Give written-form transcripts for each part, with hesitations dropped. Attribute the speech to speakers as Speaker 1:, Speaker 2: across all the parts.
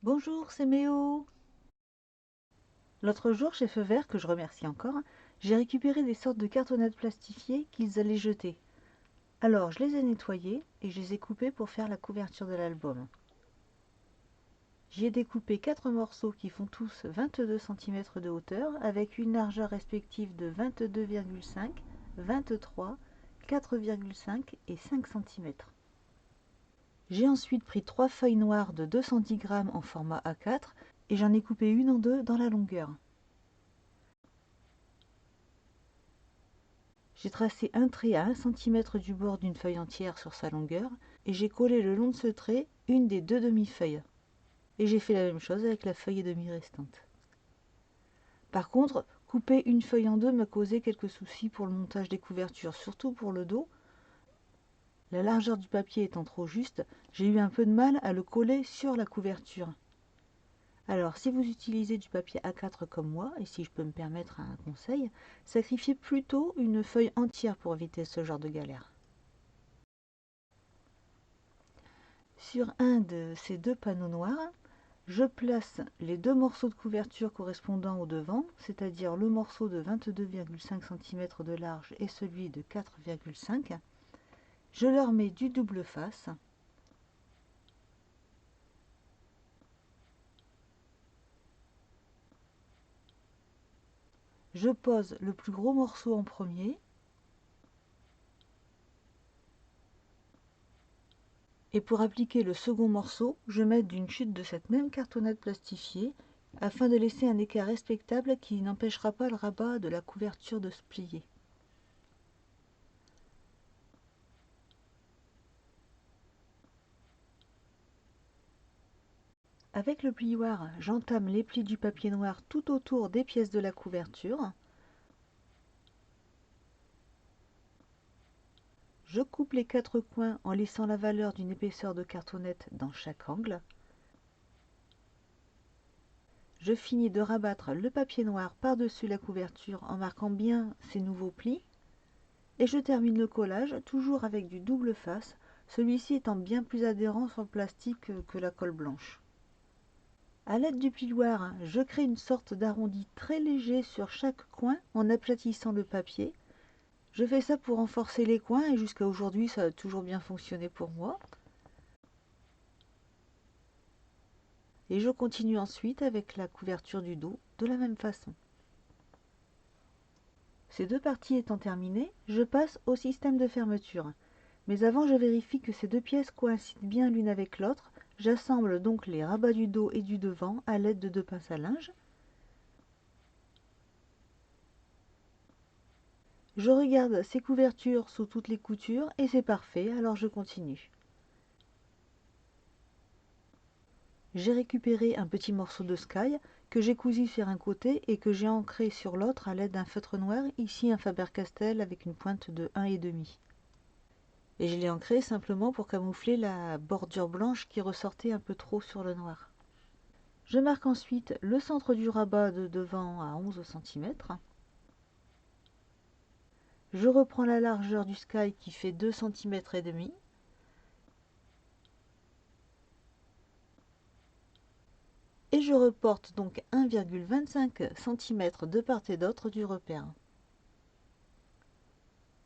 Speaker 1: Bonjour, c'est Méo. L'autre jour, chez Feu Vert, que je remercie encore, j'ai récupéré des sortes de cartonnettes plastifiées qu'ils allaient jeter. Alors, je les ai nettoyées et je les ai coupées pour faire la couverture de l'album. J'y ai découpé 4 morceaux qui font tous 22 cm de hauteur avec une largeur respective de 22,5, 23, 4,5 et 5 cm. J'ai ensuite pris 3 feuilles noires de 210 g en format A4 et j'en ai coupé une en deux dans la longueur. J'ai tracé un trait à 1 cm du bord d'une feuille entière sur sa longueur et j'ai collé le long de ce trait une des deux demi-feuilles. Et j'ai fait la même chose avec la feuille et demie restante. Par contre, couper une feuille en deux m'a causé quelques soucis pour le montage des couvertures, surtout pour le dos. La largeur du papier étant trop juste, j'ai eu un peu de mal à le coller sur la couverture. Alors, si vous utilisez du papier A4 comme moi, et si je peux me permettre un conseil, sacrifiez plutôt une feuille entière pour éviter ce genre de galère. Sur un de ces deux panneaux noirs, je place les deux morceaux de couverture correspondant au devant, c'est-à-dire le morceau de 22,5 cm de large et celui de 4,5. Je leur mets du double face. Je pose le plus gros morceau en premier. Et pour appliquer le second morceau, je m'aide d'une chute de cette même cartonnette plastifiée afin de laisser un écart respectable qui n'empêchera pas le rabat de la couverture de se plier. Avec le plioir, j'entame les plis du papier noir tout autour des pièces de la couverture. Je coupe les quatre coins en laissant la valeur d'une épaisseur de cartonnette dans chaque angle. Je finis de rabattre le papier noir par-dessus la couverture en marquant bien ces nouveaux plis. Et je termine le collage toujours avec du double face, celui-ci étant bien plus adhérent sur le plastique que la colle blanche. A l'aide du plioir, je crée une sorte d'arrondi très léger sur chaque coin en aplatissant le papier. Je fais ça pour renforcer les coins et jusqu'à aujourd'hui ça a toujours bien fonctionné pour moi. Et je continue ensuite avec la couverture du dos de la même façon. Ces deux parties étant terminées, je passe au système de fermeture. Mais avant, je vérifie que ces deux pièces coïncident bien l'une avec l'autre. J'assemble donc les rabats du dos et du devant à l'aide de deux pinces à linge. Je regarde ces couvertures sous toutes les coutures et c'est parfait, alors je continue. J'ai récupéré un petit morceau de sky que j'ai cousu sur un côté et que j'ai ancré sur l'autre à l'aide d'un feutre noir, ici un Faber-Castell avec une pointe de 1,5. Et je l'ai ancré simplement pour camoufler la bordure blanche qui ressortait un peu trop sur le noir. Je marque ensuite le centre du rabat de devant à 11 cm. Je reprends la largeur du sky qui fait 2 cm et demi. Et je reporte donc 1,25 cm de part et d'autre du repère.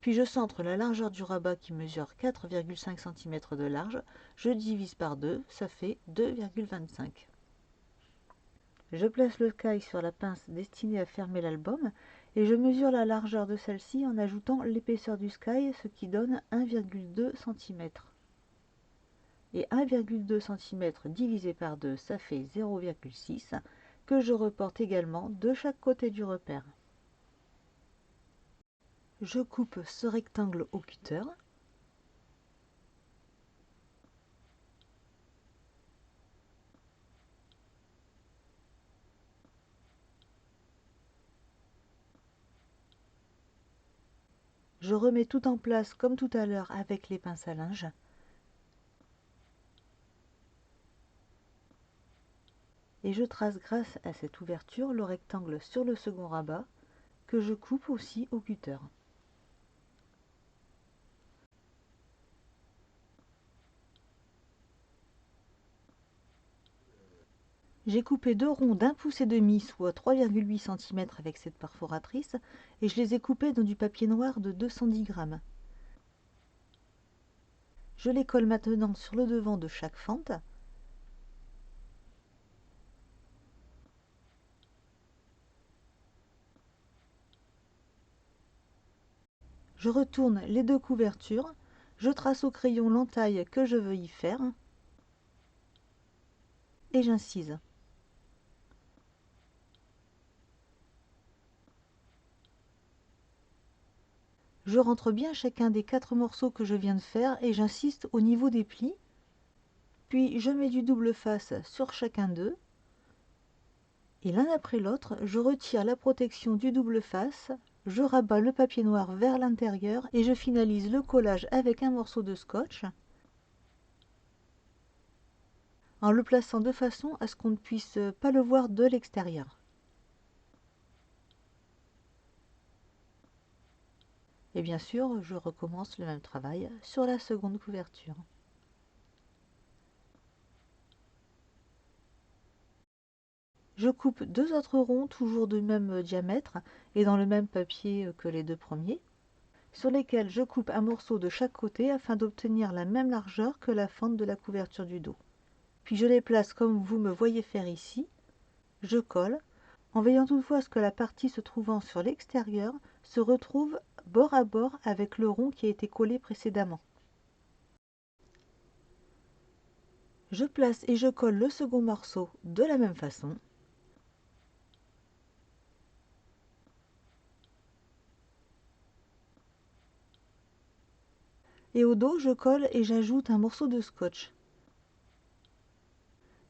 Speaker 1: Puis je centre la largeur du rabat qui mesure 4,5 cm de large. Je divise par 2, ça fait 2,25. Je place le sky sur la pince destinée à fermer l'album et je mesure la largeur de celle-ci en ajoutant l'épaisseur du sky, ce qui donne 1,2 cm. Et 1,2 cm divisé par 2, ça fait 0,6 que je reporte également de chaque côté du repère. Je coupe ce rectangle au cutter. Je remets tout en place comme tout à l'heure avec les pinces à linge. Et je trace grâce à cette ouverture le rectangle sur le second rabat que je coupe aussi au cutter. J'ai coupé 2 ronds d'1,5 pouce, soit 3,8 cm avec cette perforatrice, et je les ai coupés dans du papier noir de 210 grammes. Je les colle maintenant sur le devant de chaque fente. Je retourne les 2 couvertures, je trace au crayon l'entaille que je veux y faire et j'incise. Je rentre bien chacun des 4 morceaux que je viens de faire et j'insiste au niveau des plis. Puis je mets du double face sur chacun d'eux. Et l'un après l'autre, je retire la protection du double face, je rabats le papier noir vers l'intérieur et je finalise le collage avec un morceau de scotch en le plaçant de façon à ce qu'on ne puisse pas le voir de l'extérieur. Et bien sûr, je recommence le même travail sur la seconde couverture. Je coupe 2 autres ronds, toujours du même diamètre et dans le même papier que les 2 premiers, sur lesquels je coupe un morceau de chaque côté afin d'obtenir la même largeur que la fente de la couverture du dos. Puis je les place comme vous me voyez faire ici. Je colle, en veillant toutefois à ce que la partie se trouvant sur l'extérieur se retrouve bord à bord avec le rond qui a été collé précédemment. Je place et je colle le second morceau de la même façon. Et au dos, je colle et j'ajoute un morceau de scotch.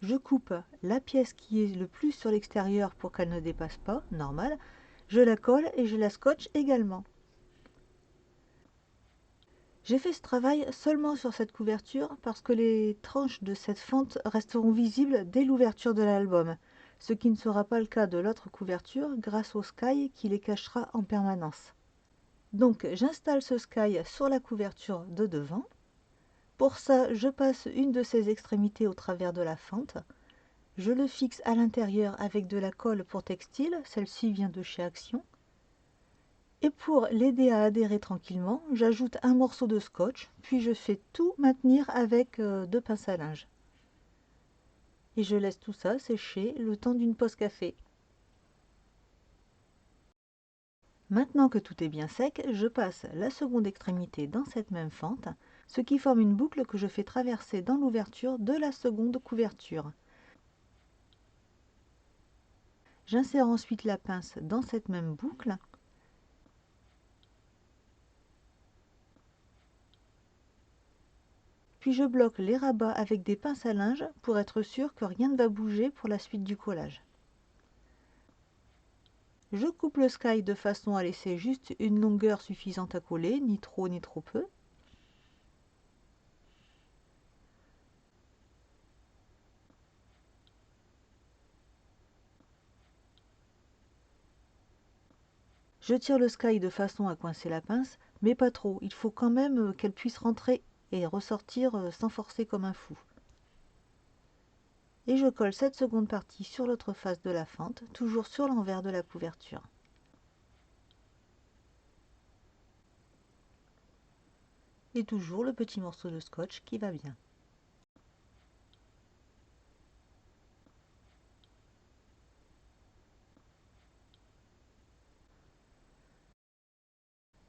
Speaker 1: Je coupe la pièce qui est le plus sur l'extérieur pour qu'elle ne dépasse pas, normal. Je la colle et je la scotche également. J'ai fait ce travail seulement sur cette couverture parce que les tranches de cette fente resteront visibles dès l'ouverture de l'album, ce qui ne sera pas le cas de l'autre couverture grâce au sky qui les cachera en permanence. Donc j'installe ce sky sur la couverture de devant. Pour ça, je passe une de ses extrémités au travers de la fente. Je le fixe à l'intérieur avec de la colle pour textile, celle-ci vient de chez Action. Et pour l'aider à adhérer tranquillement, j'ajoute un morceau de scotch, puis je fais tout maintenir avec 2 pinces à linge. Et je laisse tout ça sécher le temps d'une pause café. Maintenant que tout est bien sec, je passe la seconde extrémité dans cette même fente, ce qui forme une boucle que je fais traverser dans l'ouverture de la seconde couverture. J'insère ensuite la pince dans cette même boucle. Puis je bloque les rabats avec des pinces à linge pour être sûr que rien ne va bouger pour la suite du collage. Je coupe le sky de façon à laisser juste une longueur suffisante à coller, ni trop ni trop peu. Je tire le sky de façon à coincer la pince, mais pas trop. Il faut quand même qu'elle puisse rentrer et ressortir sans forcer comme un fou. Et je colle cette seconde partie sur l'autre face de la fente, toujours sur l'envers de la couverture. Et toujours le petit morceau de scotch qui va bien.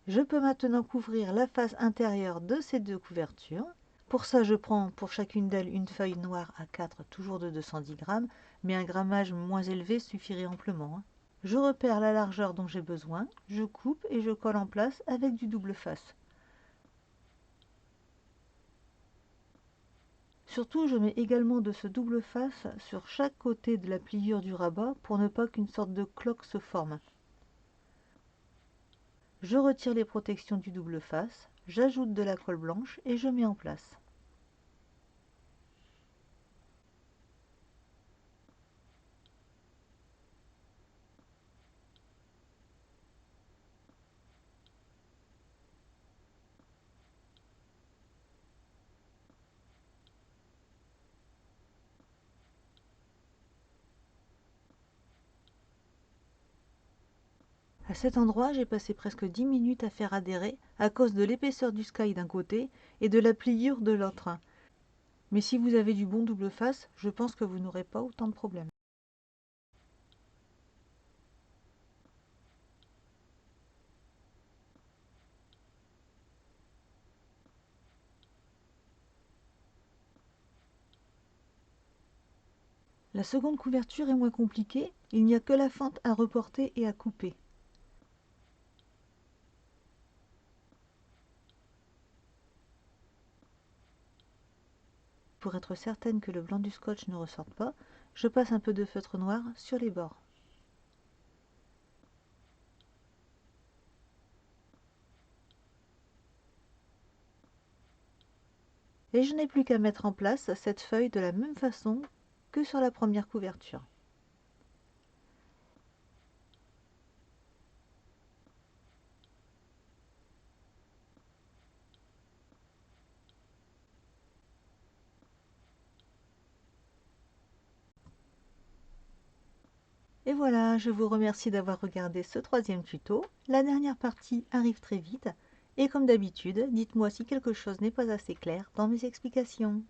Speaker 1: Je peux maintenant couvrir la face intérieure de ces 2 couvertures. Pour ça, je prends pour chacune d'elles une feuille noire A4, toujours de 210 grammes, mais un grammage moins élevé suffirait amplement. Je repère la largeur dont j'ai besoin, je coupe et je colle en place avec du double face. Surtout, je mets également de ce double face sur chaque côté de la pliure du rabat pour ne pas qu'une sorte de cloque se forme. Je retire les protections du double face, j'ajoute de la colle blanche et je mets en place. À cet endroit, j'ai passé presque 10 minutes à faire adhérer à cause de l'épaisseur du sky d'un côté et de la pliure de l'autre. Mais si vous avez du bon double face, je pense que vous n'aurez pas autant de problèmes. La seconde couverture est moins compliquée, il n'y a que la fente à reporter et à couper. Pour être certaine que le blanc du scotch ne ressorte pas, je passe un peu de feutre noir sur les bords. Et je n'ai plus qu'à mettre en place cette feuille de la même façon que sur la première couverture. Et voilà, je vous remercie d'avoir regardé ce troisième tuto. La dernière partie arrive très vite. Et comme d'habitude, dites-moi si quelque chose n'est pas assez clair dans mes explications.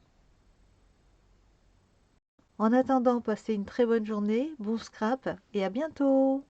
Speaker 1: En attendant, passez une très bonne journée, bon scrap et à bientôt!